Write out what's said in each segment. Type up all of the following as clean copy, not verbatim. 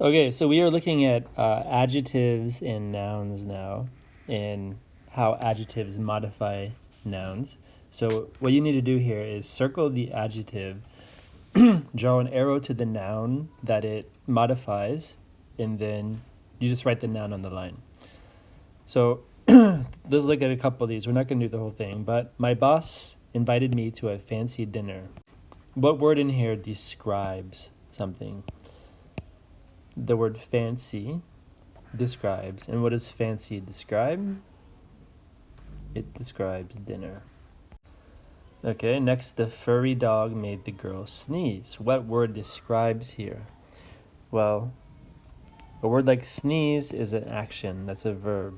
Okay, so we are looking at adjectives and nouns now, and how adjectives modify nouns. So what you need to do here is circle the adjective, draw an arrow to the noun that it modifies, and then you just write the noun on the line. So let's look at a couple of these. We're not going to do the whole thing, but my boss invited me to a fancy dinner. What word in here describes something? The word fancy describes. And what does fancy describe? It describes dinner. Okay, next, the furry dog made the girl sneeze. What word describes here? Well, a word like sneeze is an action, that's a verb.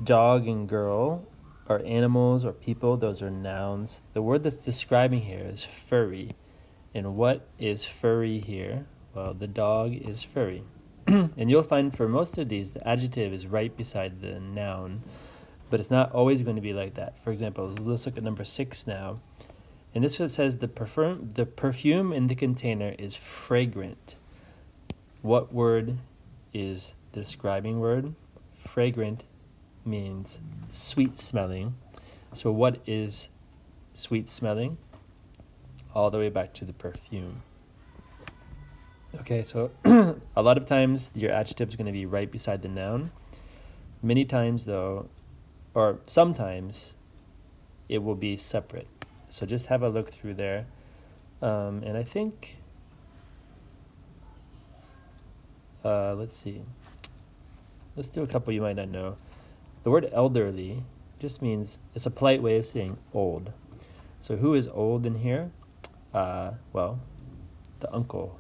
Dog and girl are animals or people, those are nouns. The word that's describing here is furry. And what is furry here? Well, the dog is furry. And you'll find for most of these, the adjective is right beside the noun, but it's not always going to be like that. For example, let's look at number 6 now. And this one says the perfume in the container is fragrant. What word is the describing word? Fragrant means sweet smelling. So what is sweet smelling? All the way back to the perfume. Okay, so a lot of times your adjective is going to be right beside the noun. Many times though, or sometimes, it will be separate. So just have a look through there. And I think, let's see. Let's do a couple you might not know. The word elderly just means, it's a polite way of saying old. So who is old in here? Well, the uncle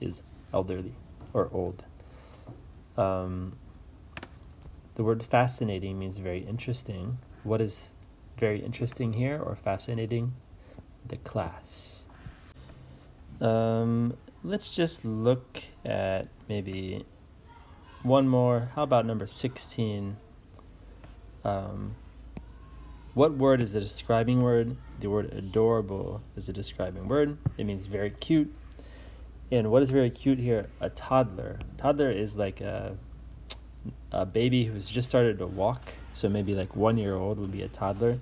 is elderly or old. The word fascinating means very interesting. What is very interesting here or fascinating? The class. Let's just look at maybe one more. How about number 16? What word is a describing word? The word adorable is a describing word. It means very cute. And what is very cute here? A toddler. Toddler is like a baby who's just started to walk. So maybe like 1 year old would be a toddler.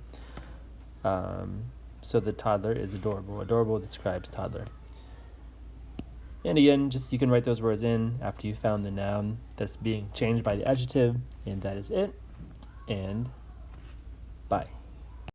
So the toddler is adorable. Adorable describes toddler. And again, just you can write those words in after you found the noun that's being changed by the adjective. And that is it. And bye.